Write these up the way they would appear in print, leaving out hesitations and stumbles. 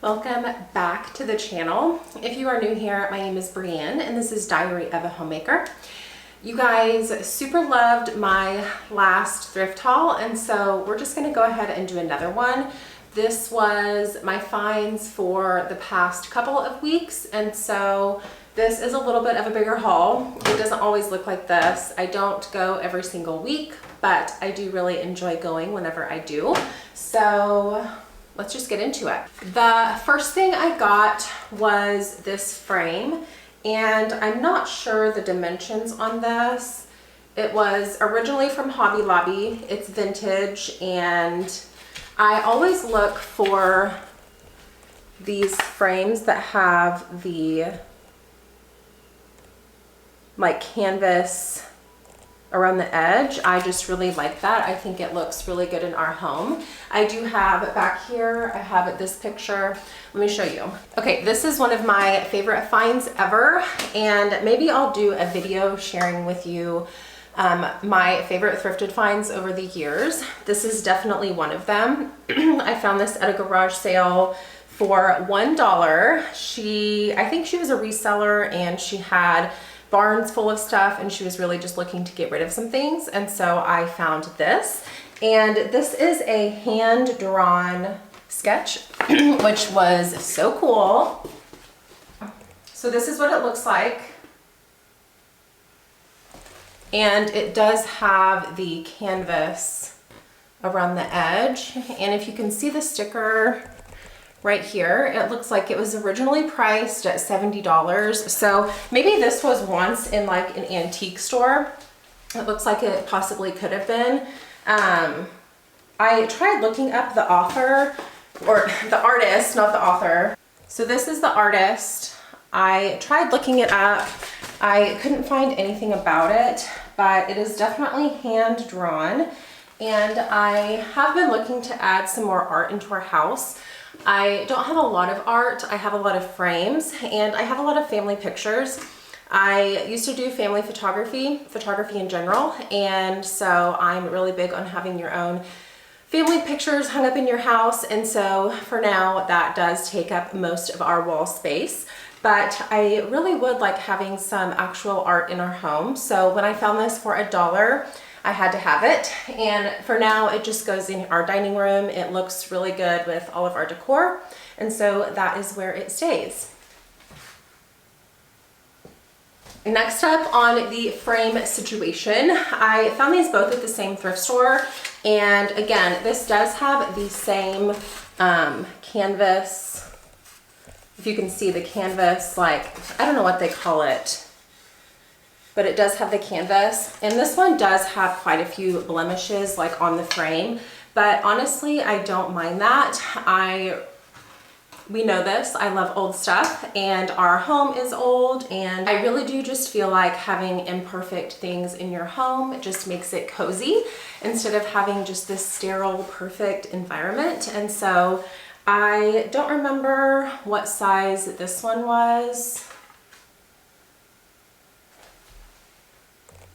Welcome back to the channel. If you are new here, my name is Brienne and this is Diary of a Homemaker. You guys super loved my last thrift haul, and so we're just gonna go ahead and do another one. This was my finds for the past couple of weeks, and so this is a little bit of a bigger haul. It doesn't always look like this. I don't go every single week, but I do really enjoy going whenever I do. So let's just get into it. The first thing I got was this frame, and I'm not sure the dimensions on this. It was originally from Hobby Lobby. It's vintage, and I always look for these frames that have the like canvas around the edge. I just really like that. I think it looks really good in our home. I do have back here, I have this picture. Let me show you. Okay, this is one of my favorite finds ever, and maybe I'll do a video sharing with you my favorite thrifted finds over the years. This is definitely one of them. I found this at a garage sale for $1. I think she was a reseller, and she had barns full of stuff, and she was really just looking to get rid of some things, and so I found this. And this is a hand-drawn sketch, which was so cool. So this is what it looks like. And it does have the canvas around the edge, and if you can see the sticker right here, it looks like it was originally priced at $70. So maybe this was once in like an antique store. It looks like it possibly could have been. I tried looking up the author, or the artist, not the author. So this is the artist. I tried looking it up. I couldn't find anything about it, but it is definitely hand drawn. And I have been looking to add some more art into our house. I don't have a lot of art. I have a lot of frames, and I have a lot of family pictures. I used to do family photography in general, and so I'm really big on having your own family pictures hung up in your house, and so for now that does take up most of our wall space. But I really would like having some actual art in our home. So when I found this for $1, I had to have it, and for now it just goes in our dining room. It looks really good with all of our decor, and so that is where it stays. Next up on the frame situation, I found these both at the same thrift store, and again, this does have the same canvas. If you can see the canvas, like, I don't know what they call it, but it does have the canvas, and this one does have quite a few blemishes like on the frame, but honestly I don't mind that. We know this, I love old stuff, and our home is old, and I really do just feel like having imperfect things in your home just makes it cozy instead of having just this sterile perfect environment. And so I don't remember what size this one was.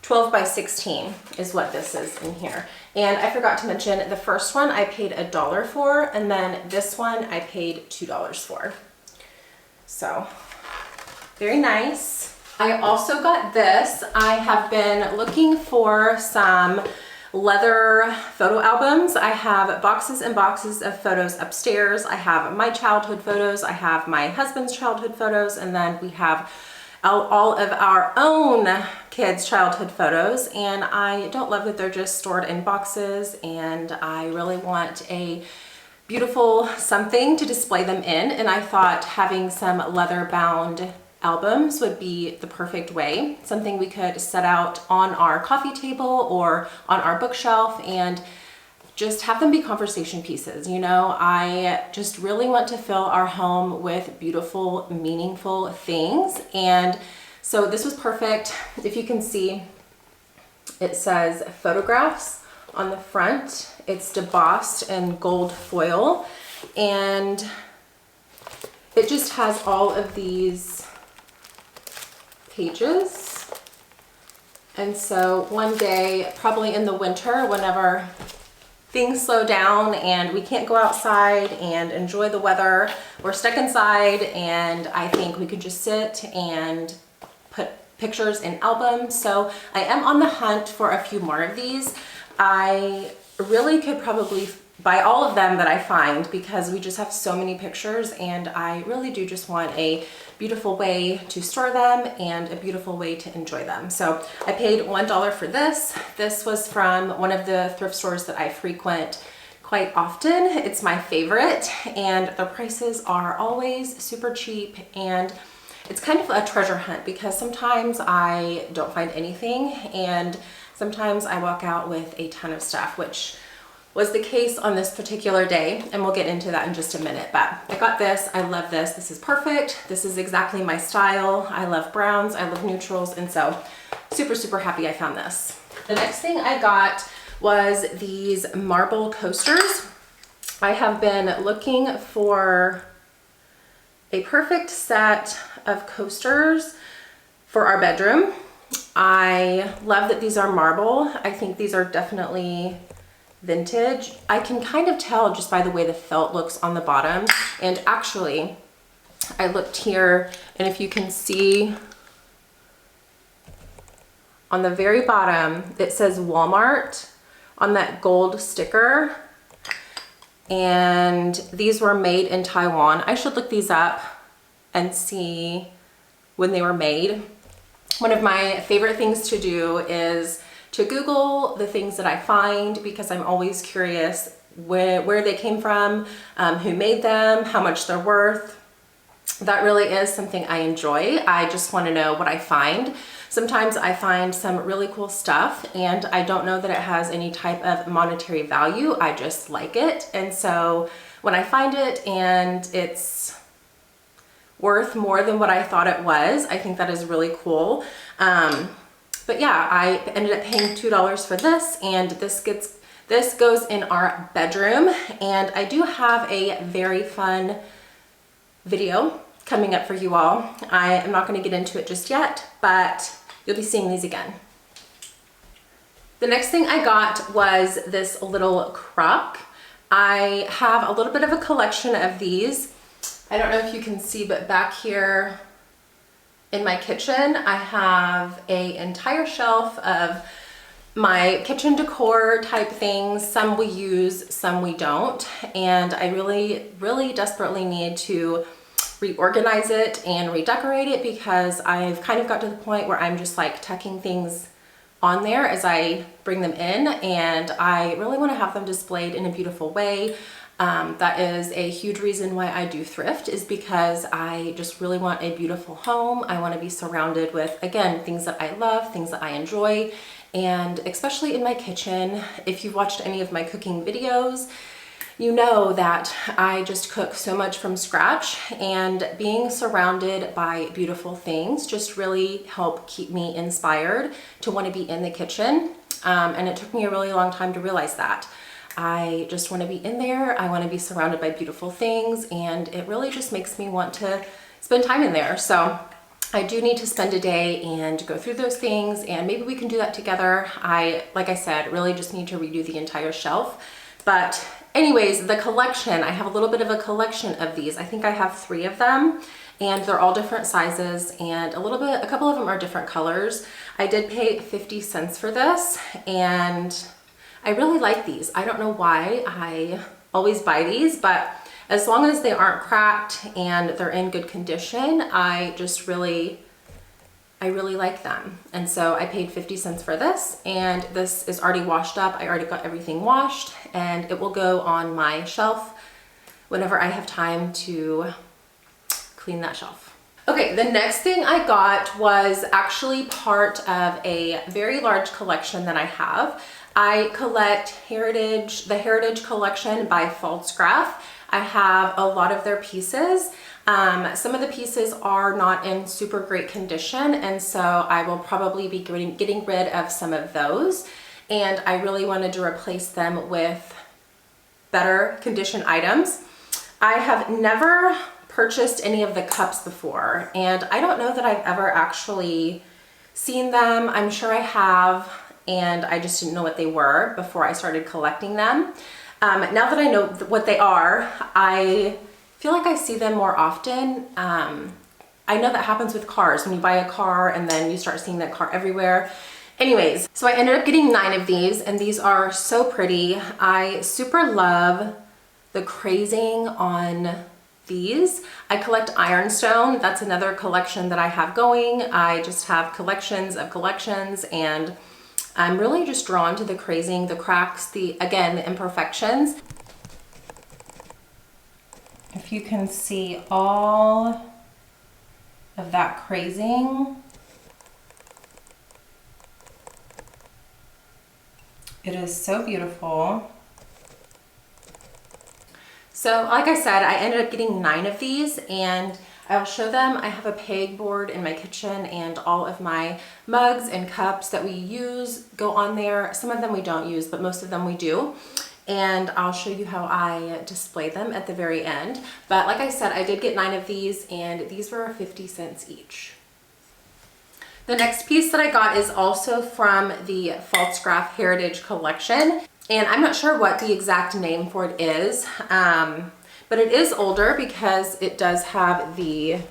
12 by 16 is what this is in here. And I forgot to mention, the first one I paid $1 for, and then this one I paid $2 for. So, very nice. I also got this. I have been looking for some leather photo albums. I have boxes and boxes of photos upstairs. I have my childhood photos, I have my husband's childhood photos, and then we have all of our own kids' childhood photos, and I don't love that they're just stored in boxes, and I really want a beautiful something to display them in, and I thought having some leather bound albums would be the perfect way, something we could set out on our coffee table or on our bookshelf and just have them be conversation pieces. You know, I just really want to fill our home with beautiful, meaningful things. And so this was perfect. If you can see, it says photographs on the front. It's debossed in gold foil, and it just has all of these pages. And so one day, probably in the winter, whenever things slow down and we can't go outside and enjoy the weather. We're stuck inside, and I think we could just sit and put pictures in albums. So I am on the hunt for a few more of these. I really could probably buy all of them that I find because we just have so many pictures, and I really do just want a beautiful way to store them and a beautiful way to enjoy them. So I paid $1 for this. This was from one of the thrift stores that I frequent quite often. It's my favorite, and the prices are always super cheap, and it's kind of a treasure hunt because sometimes I don't find anything, and sometimes I walk out with a ton of stuff, which was the case on this particular day, and we'll get into that in just a minute. But I got this, I love this. This is perfect. This is exactly my style. I love browns, I love neutrals, and so super, super happy I found this. The next thing I got was these marble coasters. I have been looking for a perfect set of coasters for our bedroom. I love that these are marble. I think these are definitely vintage. I can kind of tell just by the way the felt looks on the bottom. And actually, I looked here, and if you can see on the very bottom, it says Walmart on that gold sticker. And these were made in Taiwan. I should look these up and see when they were made. One of my favorite things to do is to Google the things that I find, because I'm always curious where they came from, who made them, how much they're worth. That really is something I enjoy. I just want to know what I find. Sometimes I find some really cool stuff, and I don't know that it has any type of monetary value. I just like it. And so when I find it and it's worth more than what I thought it was, I think that is really cool. But yeah, I ended up paying $2 for this, and this goes in our bedroom. And I do have a very fun video coming up for you all. I am not going to get into it just yet, but you'll be seeing these again. The next thing I got was this little crock. I have a little bit of a collection of these. I don't know if you can see, but back here in my kitchen, I have an entire shelf of my kitchen decor type things. Some we use, some we don't. And I really, really desperately need to reorganize it and redecorate it, because I've kind of got to the point where I'm just like tucking things on there as I bring them in, and I really want to have them displayed in a beautiful way. That is a huge reason why I do thrift, is because I just really want a beautiful home. I want to be surrounded with, again, things that I love, things that I enjoy, and especially in my kitchen. If you've watched any of my cooking videos, you know that I just cook so much from scratch, and being surrounded by beautiful things just really help keep me inspired to want to be in the kitchen. And it took me a really long time to realize that. I just want to be in there. I want to be surrounded by beautiful things, and it really just makes me want to spend time in there. So I do need to spend a day and go through those things, and maybe we can do that together. Like I said, really just need to redo the entire shelf. But anyways, the collection, I have a little bit of a collection of these. I think I have 3 of them, and they're all different sizes, and a couple of them are different colors. I did pay 50 cents for this, and I really like these. I don't know why I always buy these, but as long as they aren't cracked and they're in good condition, I really like them. And so I paid 50 cents for this, and this is already washed up. I already got everything washed, and it will go on my shelf whenever I have time to clean that shelf. Okay, the next thing I got was actually part of a very large collection that I have. I collect the Heritage collection by Falsgraf. I have a lot of their pieces. Some of the pieces are not in super great condition, and so I will probably be getting rid of some of those. And I really wanted to replace them with better condition items. I have never purchased any of the cups before, and I don't know that I've ever actually seen them. I'm sure I have and I just didn't know what they were before I started collecting them. Now that I know what they are, I feel like I see them more often. I know that happens with cars, when you buy a car and then you start seeing that car everywhere. Anyways, so I ended up getting 9 of these, and these are so pretty. I super love the crazing on these. I collect Ironstone. That's another collection that I have going. I just have collections of collections, and I'm really just drawn to the crazing, the cracks, again, the imperfections. If you can see all of that crazing, it is so beautiful. So like I said, I ended up getting 9 of these, and I'll show them. I have a pegboard in my kitchen, and all of my mugs and cups that we use go on there. Some of them we don't use, but most of them we do. And I'll show you how I display them at the very end. But like I said, I did get 9 of these, and these were 50 cents each. The next piece that I got is also from the Falstaff Heritage Collection. And I'm not sure what the exact name for it is, but it is older because it does have the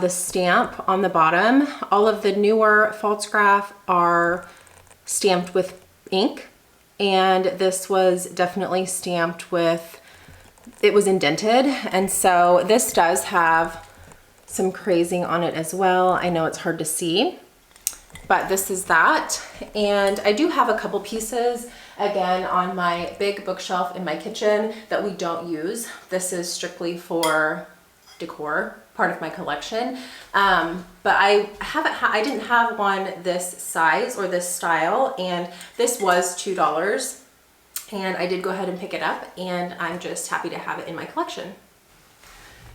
stamp on the bottom. All of the newer Falstaff are stamped with ink, and this was definitely stamped with, it was indented. And so this does have some crazing on it as well. I know it's hard to see, but this is that. And I do have a couple pieces again on my big bookshelf in my kitchen that we don't use. This is strictly for decor, part of my collection. But I didn't have one this size or this style, and this was $2. And I did go ahead and pick it up, and I'm just happy to have it in my collection.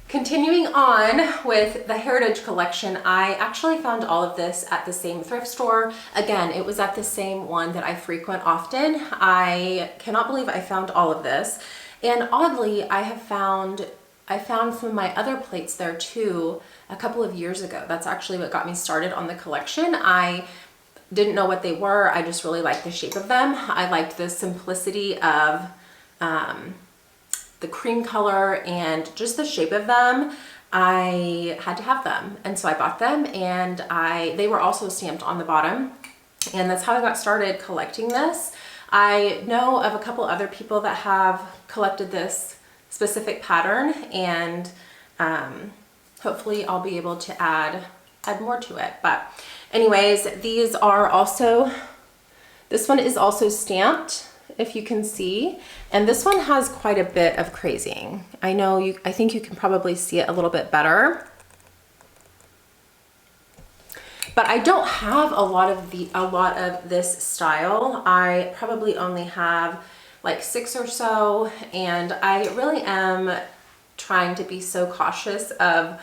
Continuing on with the Heritage Collection, I actually found all of this at the same thrift store. Again, it was at the same one that I frequent often. I cannot believe I found all of this. And oddly, I found some of my other plates there too a couple of years ago. That's actually what got me started on the collection. I didn't know what they were. I just really liked the shape of them. I liked the simplicity of the cream color and just the shape of them. I had to have them, and so I bought them, and they were also stamped on the bottom, and that's how I got started collecting this. I know of a couple other people that have collected this specific pattern, and hopefully I'll be able to add more to it. But anyways, these are also, this one is also stamped, if you can see, and this one has quite a bit of crazing. I think you can probably see it a little bit better, but I don't have a lot of this style. I probably only have like 6 or so, and I really am trying to be so cautious of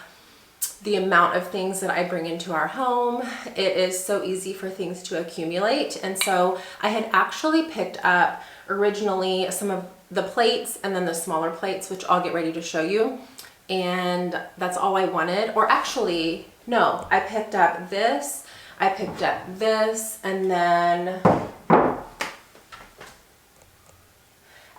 the amount of things that I bring into our home. It is so easy for things to accumulate. And so I had actually picked up originally some of the plates and then the smaller plates, which I'll get ready to show you. And that's all I wanted. Or actually, no, I picked up this, and then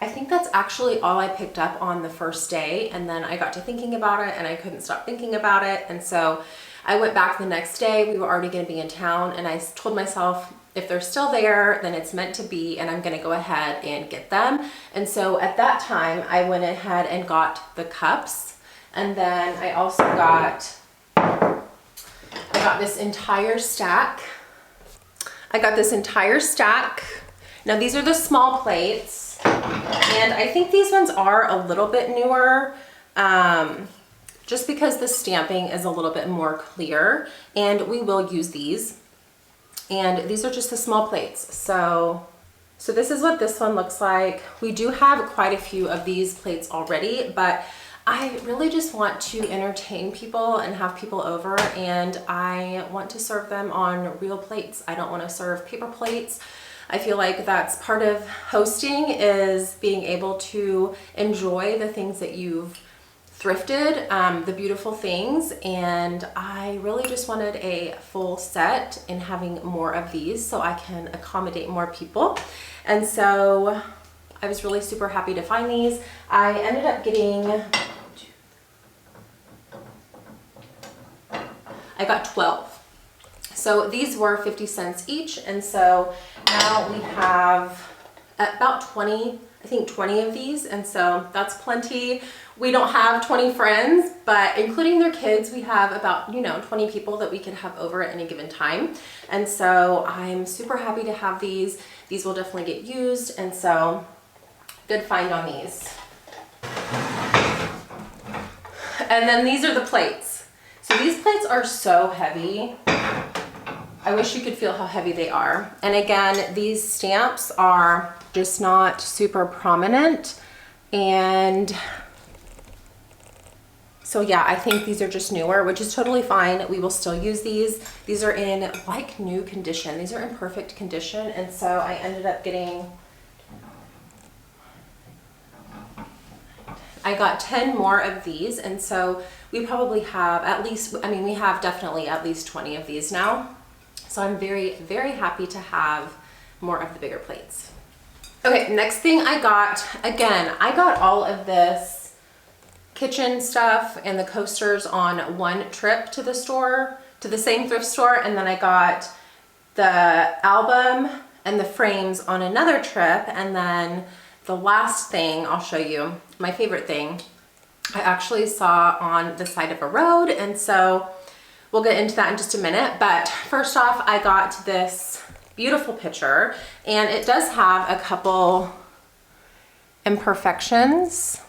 I think that's actually all I picked up on the first day, and then I got to thinking about it and I couldn't stop thinking about it, and so I went back the next day. We were already going to be in town, and I told myself, if they're still there, then it's meant to be, and I'm going to go ahead and get them. And so at that time I went ahead and got the cups, and then I also got this entire stack. Now these are the small plates. And I think these ones are a little bit newer, just because the stamping is a little bit more clear, and we will use these. And these are just the small plates. So this is what this one looks like. We do have quite a few of these plates already, but I really just want to entertain people and have people over, and I want to serve them on real plates. I don't want to serve paper plates. I feel like that's part of hosting, is being able to enjoy the things that you've thrifted the beautiful things, and I really just wanted a full set and having more of these so I can accommodate more people. And so I was really super happy to find these. I ended up getting, I got 12. So these were 50 cents each, and so now we have about 20, I think 20 of these, and so that's plenty. We don't have 20 friends, but including their kids, we have about, 20 people that we can have over at any given time. And so I'm super happy to have these. These will definitely get used, and so good find on these. And then these are the plates. So these plates are so heavy. I wish you could feel how heavy they are. And again, these stamps are just not super prominent. And so yeah, I think these are just newer, which is totally fine. We will still use these. These are in like new condition. These are in perfect condition. And so I ended up getting, I got 10 more of these. And so we probably have at least, we have definitely at least 20 of these now. So I'm very, very happy to have more of the bigger plates. Okay, next thing I got, again, I got all of this kitchen stuff and the coasters on one trip to the store, to the same thrift store, and then I got the album and the frames on another trip, and then the last thing I'll show you, my favorite thing, I actually saw on the side of a road, and so we'll get into that in just a minute. But first off, I got this beautiful picture, and it does have a couple imperfections.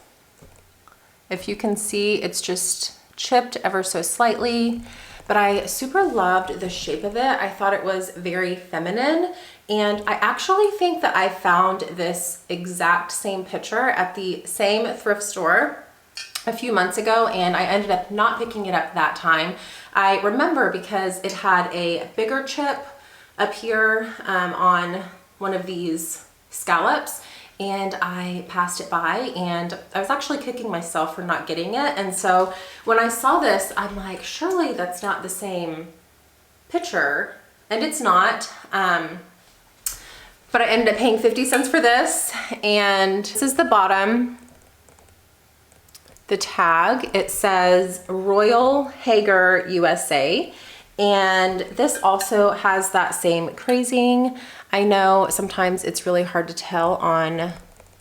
If you can see, it's just chipped ever so slightly, but I super loved the shape of it. I thought it was very feminine, and I actually think that I found this exact same picture at the same thrift store a few months ago, and I ended up not picking it up that time. I remember because it had a bigger chip up here on one of these scallops, and I passed it by, and I was actually kicking myself for not getting it. And so when I saw this, I'm like, surely that's not the same picture, and it's not. But I ended up paying 50 cents for this, and this is the bottom. The tag, it says Royal Hager USA, and this also has that same crazing. I know sometimes it's really hard to tell on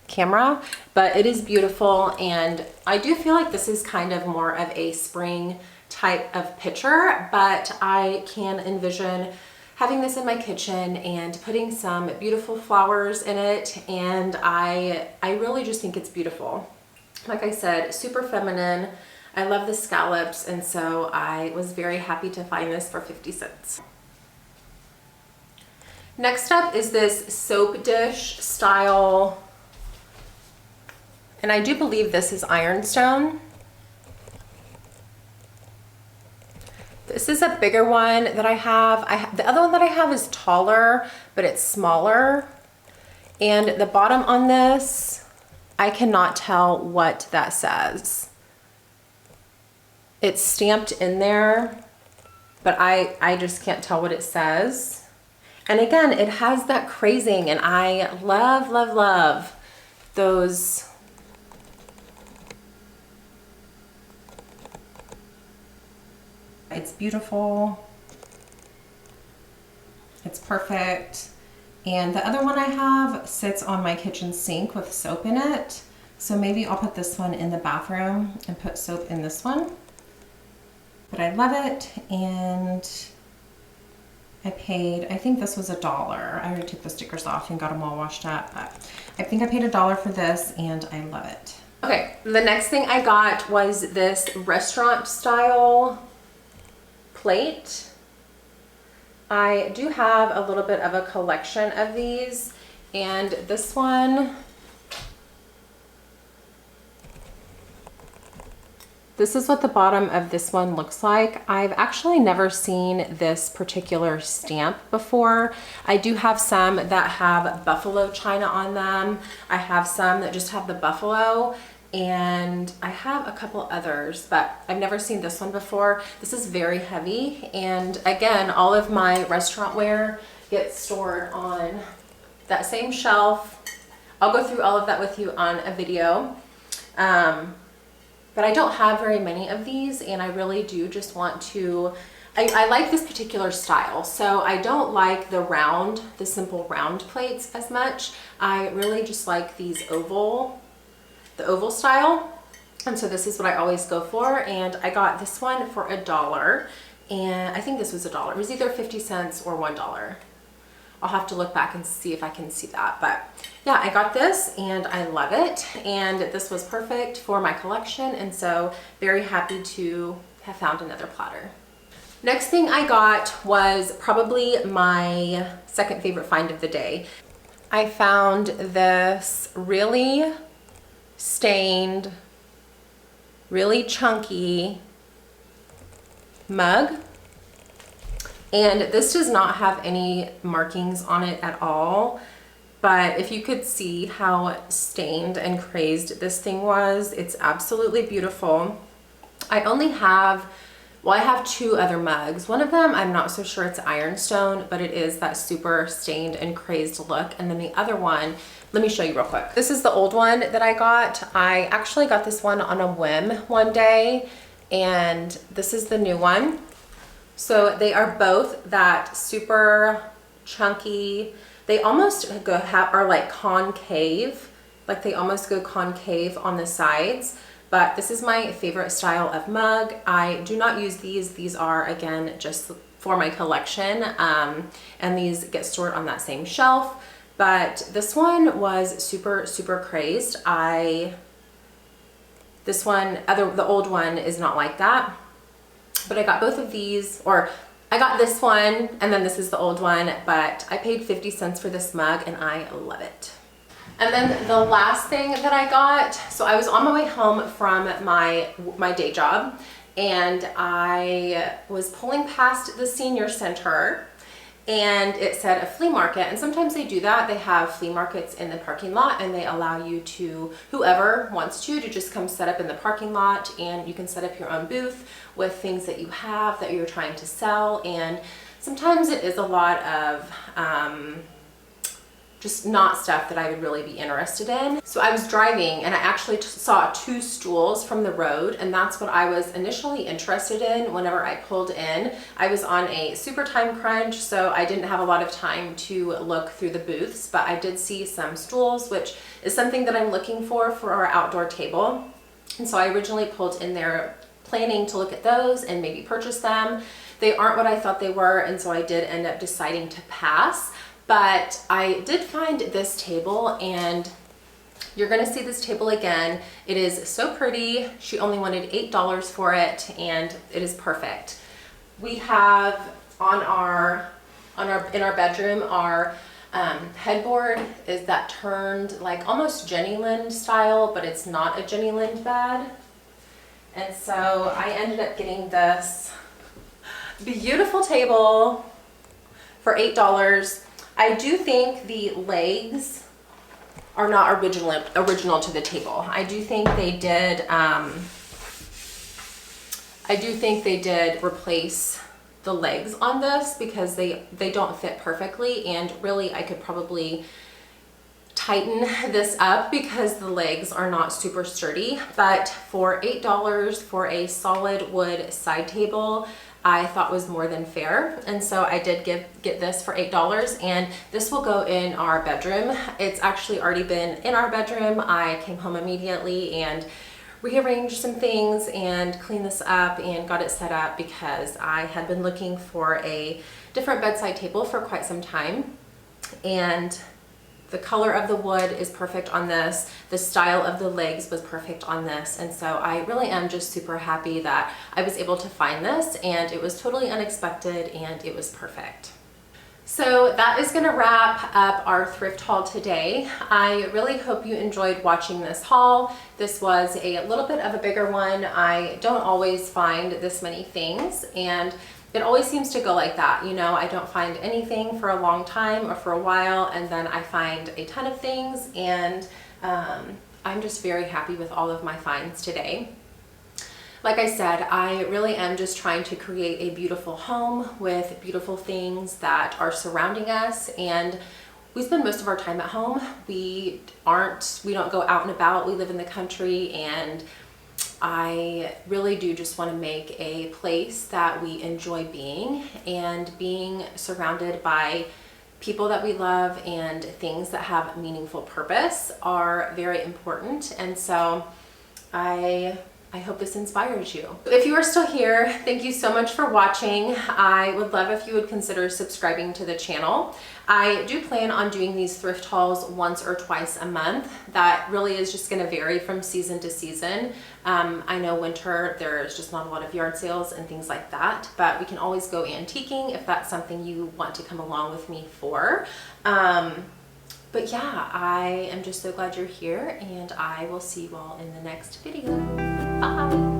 camera, but it is beautiful, and I do feel like this is kind of more of a spring type of picture, but I can envision having this in my kitchen and putting some beautiful flowers in it, and I really just think it's beautiful. Like I said, super feminine. I love the scallops, and so I was very happy to find this for 50 cents. Next up is this soap dish style, and I do believe this is Ironstone. This is a bigger one that I have. The other one that I have is taller, but it's smaller. And the bottom on this, I cannot tell what that says. It's stamped in there, but I just can't tell what it says. And again, it has that crazing, and I love, love, love those. It's beautiful. It's perfect. And the other one I have sits on my kitchen sink with soap in it. So maybe I'll put this one in the bathroom and put soap in this one. But I love it, and I paid, I think this was $1. I already took the stickers off and got them all washed up, but I think I paid $1 for this, and I love it. Okay, the next thing I got was this restaurant style plate. I do have a little bit of a collection of these, and this one, this is what the bottom of this one looks like. I've actually never seen this particular stamp before. I do have some that have buffalo china on them. I have some that just have the buffalo, and I have a couple others, but I've never seen this one before. This is very heavy, and again, all of my restaurant ware gets stored on that same shelf. I'll go through all of that with you on a video. But I don't have very many of these, and I really do just want to, I like this particular style. So I don't like the simple round plates as much. I really just like these the oval style. And so this is what I always go for. And I got this one for $1, and I think this was $1. It was either 50 cents or $1. I'll have to look back and see if I can see that. But yeah, I got this and I love it. And this was perfect for my collection. And so very happy to have found another platter. Next thing I got was probably my second favorite find of the day. I found this really stained, really chunky mug. And this does not have any markings on it at all, but if you could see how stained and crazed this thing was, it's absolutely beautiful. I have two other mugs. One of them, I'm not so sure it's Ironstone, but it is that super stained and crazed look. And then the other one, let me show you real quick. This is the old one that I got. I actually got this one on a whim one day, and this is the new one. So they are both that super chunky, they almost are like concave, like they almost go concave on the sides. But this is my favorite style of mug. I do not use these. These are, again, just for my collection, and these get stored on that same shelf. But this one was super, super crazed. The old one is not like that. But I got both of these, or I got this one, and then this is the old one, but I paid 50 cents for this mug, and I love it. And then the last thing that I got, so I was on my way home from my day job, and I was pulling past the senior center, and it said a flea market. And sometimes they do that. They have flea markets in the parking lot, and they allow you to, whoever wants to just come set up in the parking lot, and you can set up your own booth with things that you have that you're trying to sell. And sometimes it is a lot of just not stuff that I would really be interested in. So I was driving, and I actually saw two stools from the road, and that's what I was initially interested in whenever I pulled in. I was on a super time crunch, so I didn't have a lot of time to look through the booths, but I did see some stools, which is something that I'm looking for our outdoor table. And so I originally pulled in there planning to look at those and maybe purchase them. They aren't what I thought they were, and so I did end up deciding to pass. But I did find this table, and you're gonna see this table again. It is so pretty. She only wanted $8 for it, and it is perfect. We have in our bedroom, our headboard is that turned like almost Jenny Lind style, but it's not a Jenny Lind bed. And so I ended up getting this beautiful table for $8. I do think the legs are not original to the table. I do think they did replace the legs on this because they don't fit perfectly, and really I could probably tighten this up because the legs are not super sturdy. But for $8 for a solid wood side table, I thought was more than fair. And so I did get this for $8, and this will go in our bedroom. It's actually already been in our bedroom. I came home immediately and rearranged some things and cleaned this up and got it set up because I had been looking for a different bedside table for quite some time. And the color of the wood is perfect on this. The style of the legs was perfect on this. And so I really am just super happy that I was able to find this, and it was totally unexpected and it was perfect. So that is gonna wrap up our thrift haul today. I really hope you enjoyed watching this haul. This was a little bit of a bigger one. I don't always find this many things, and it always seems to go like that. You know, I don't find anything for a long time or for a while, and then I find a ton of things, and I'm just very happy with all of my finds today. Like I said, I really am just trying to create a beautiful home with beautiful things that are surrounding us, and we spend most of our time at home. We don't go out and about. We live in the country, and I really do just want to make a place that we enjoy being, and being surrounded by people that we love and things that have meaningful purpose are very important. And so I hope this inspires you. If you are still here, thank you so much for watching. I would love if you would consider subscribing to the channel. I do plan on doing these thrift hauls once or twice a month. That really is just going to vary from season to season. I know winter, there's just not a lot of yard sales and things like that, but we can always go antiquing if that's something you want to come along with me for. But yeah, I am just so glad you're here, and I will see you all in the next video. Bye.